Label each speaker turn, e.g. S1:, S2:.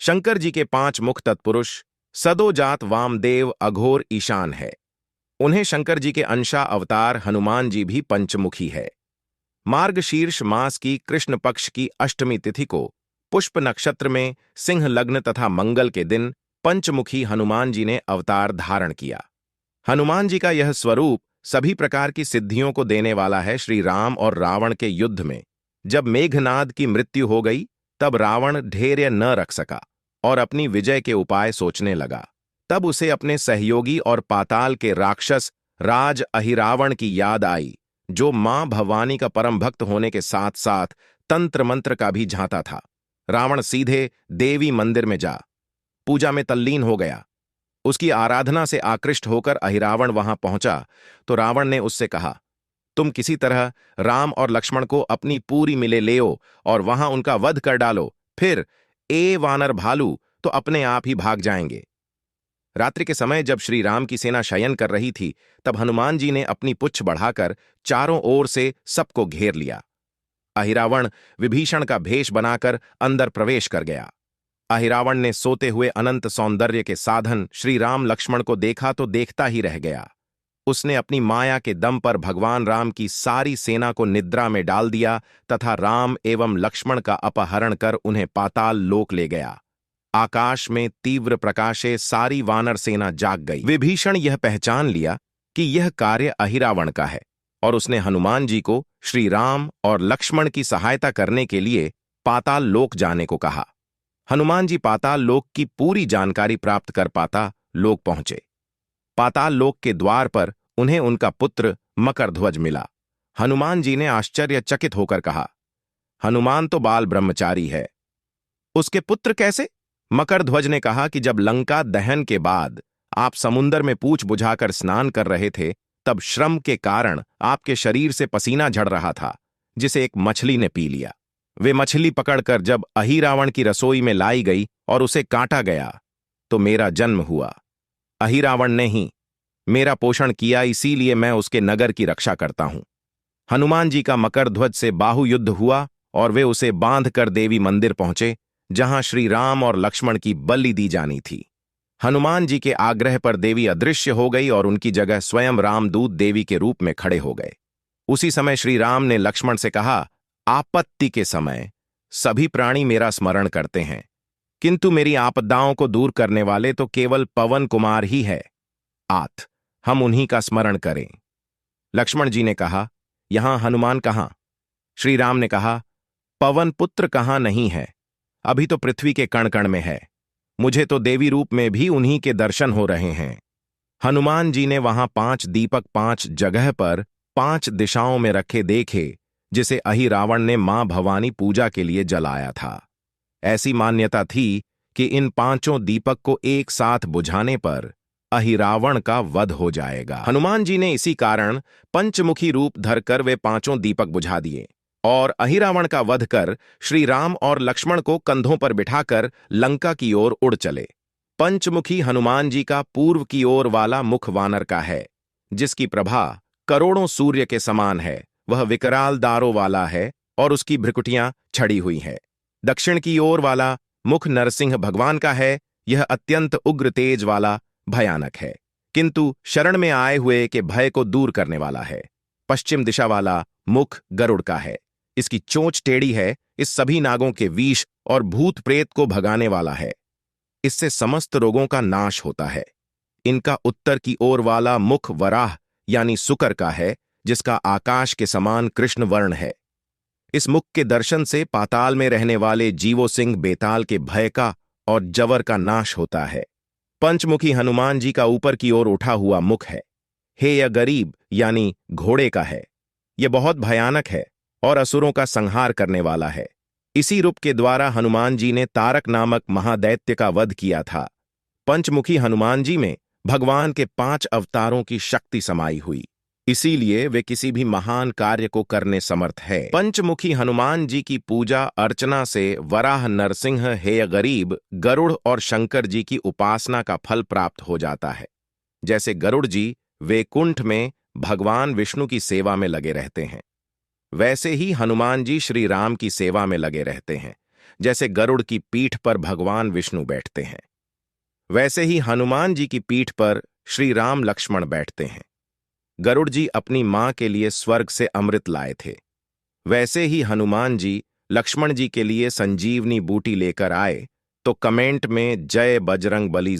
S1: शंकर जी के 5 मुख तत्पुरुष सदोजात वामदेव अघोर ईशान है। उन्हें शंकर जी के अंशा अवतार हनुमान जी भी पंचमुखी है। मार्गशीर्ष मास की कृष्ण पक्ष की अष्टमी तिथि को पुष्प नक्षत्र में सिंह लग्न तथा मंगल के दिन पंचमुखी हनुमान जी ने अवतार धारण किया। हनुमान जी का यह स्वरूप सभी प्रकार की सिद्धियों को देने वाला है। श्री राम और रावण के युद्ध में जब मेघनाद की मृत्यु हो गई, तब रावण धैर्य न रख सका और अपनी विजय के उपाय सोचने लगा। तब उसे अपने सहयोगी और पाताल के राक्षस राज अहिरावण की याद आई, जो मां भवानी का परम भक्त होने के साथ साथ तंत्र मंत्र का भी झांता था। रावण सीधे देवी मंदिर में जा पूजा में तल्लीन हो गया। उसकी आराधना से आकृष्ट होकर अहिरावण वहां पहुंचा तो रावण ने उससे कहा, तुम किसी तरह राम और लक्ष्मण को अपनी पूरी मिले लेओ और वहां उनका वध कर डालो, फिर ए वानर भालू तो अपने आप ही भाग जाएंगे। रात्रि के समय जब श्री राम की सेना शयन कर रही थी, तब हनुमान जी ने अपनी पुच्छ बढ़ाकर चारों ओर से सबको घेर लिया। अहिरावण विभीषण का भेष बनाकर अंदर प्रवेश कर गया। अहिरावण ने सोते हुए अनंत सौंदर्य के साधन श्री राम लक्ष्मण को देखा तो देखता ही रह गया। उसने अपनी माया के दम पर भगवान राम की सारी सेना को निद्रा में डाल दिया तथा राम एवं लक्ष्मण का अपहरण कर उन्हें पाताल लोक ले गया। आकाश में तीव्र प्रकाशे सारी वानर सेना जाग गई। विभीषण यह पहचान लिया कि यह कार्य अहिरावण का है और उसने हनुमान जी को श्री राम और लक्ष्मण की सहायता करने के लिए पाताल लोक जाने को कहा। हनुमान जी पाताल लोक की पूरी जानकारी प्राप्त कर पाताल लोक पहुंचे। पाताल लोक के द्वार पर उन्हें उनका पुत्र मकरध्वज मिला। हनुमान जी ने आश्चर्यचकित होकर कहा, हनुमान तो बाल ब्रह्मचारी है, उसके पुत्र कैसे? मकरध्वज ने कहा कि जब लंका दहन के बाद आप समुंदर में पूछ बुझाकर स्नान कर रहे थे, तब श्रम के कारण आपके शरीर से पसीना झड़ रहा था, जिसे एक मछली ने पी लिया। वे मछली पकड़कर जब अहिरावण की रसोई में लाई गई और उसे काटा गया तो मेरा जन्म हुआ। अहिरावण ने ही मेरा पोषण किया, इसीलिए मैं उसके नगर की रक्षा करता हूं। हनुमान जी का मकरध्वज से बाहु युद्ध हुआ और वे उसे बांध कर देवी मंदिर पहुंचे, जहां श्री राम और लक्ष्मण की बलि दी जानी थी। हनुमान जी के आग्रह पर देवी अदृश्य हो गई और उनकी जगह स्वयं रामदूत देवी के रूप में खड़े हो गए। उसी समय श्री राम ने लक्ष्मण से कहा, आपत्ति के समय सभी प्राणी मेरा स्मरण करते हैं, किंतु मेरी आपदाओं को दूर करने वाले तो केवल पवन कुमार ही है। आत हम उन्हीं का स्मरण करें। लक्ष्मण जी ने कहा, यहां हनुमान कहां? श्री राम ने कहा, पवन पुत्र कहां नहीं है, अभी तो पृथ्वी के कण कण में है। मुझे तो देवी रूप में भी उन्हीं के दर्शन हो रहे हैं। हनुमान जी ने वहां 5 दीपक 5 जगह पर 5 दिशाओं में रखे देखे, जिसे अहिरावण ने मां भवानी पूजा के लिए जलाया था। ऐसी मान्यता थी कि इन 5 दीपक को एक साथ बुझाने पर अहिरावण का वध हो जाएगा। हनुमान जी ने इसी कारण पंचमुखी रूप धरकर वे 5 दीपक बुझा दिए और अहिरावण का वध कर श्री राम और लक्ष्मण को कंधों पर बिठाकर लंका की ओर उड़ चले। पंचमुखी हनुमान जी का पूर्व की ओर वाला मुख वानर का है, जिसकी प्रभा करोड़ों सूर्य के समान है। वह विकराल दारों वाला है और उसकी भ्रिकुटियां छड़ी हुई है। दक्षिण की ओर वाला मुख नरसिंह भगवान का है। यह अत्यंत उग्र तेज वाला भयानक है, किंतु शरण में आए हुए के भय को दूर करने वाला है। पश्चिम दिशा वाला मुख गरुड़ का है। इसकी चोंच टेढ़ी है। इस सभी नागों के विष और भूत प्रेत को भगाने वाला है। इससे समस्त रोगों का नाश होता है। इनका उत्तर की ओर वाला मुख वराह यानी सुकर का है, जिसका आकाश के समान कृष्ण वर्ण है। इस मुख के दर्शन से पाताल में रहने वाले जीवो सिंह बेताल के भय का और जवर का नाश होता है। पंचमुखी हनुमान जी का ऊपर की ओर उठा हुआ मुख है। हे या गरीब यानी घोड़े का है। यह बहुत भयानक है और असुरों का संहार करने वाला है। इसी रूप के द्वारा हनुमान जी ने तारक नामक महादैत्य का वध किया था। पंचमुखी हनुमान जी में भगवान के 5 अवतारों की शक्ति समाई हुई, इसीलिए वे किसी भी महान कार्य को करने समर्थ है। पंचमुखी हनुमान जी की पूजा अर्चना से वराह नरसिंह, हेय गरीब, गरुड़ और शंकर जी की उपासना का फल प्राप्त हो जाता है। जैसे गरुड़ जी वैकुंठ में भगवान विष्णु की सेवा में लगे रहते हैं, वैसे ही हनुमान जी श्री राम की सेवा में लगे रहते हैं। जैसे गरुड़ की पीठ पर भगवान विष्णु बैठते हैं, वैसे ही हनुमान जी की पीठ पर श्री राम लक्ष्मण बैठते हैं। गरुड़ जी अपनी मां के लिए स्वर्ग से अमृत लाए थे, वैसे ही हनुमान जी लक्ष्मण जी के लिए संजीवनी बूटी लेकर आए। तो कमेंट में जय बजरंग बली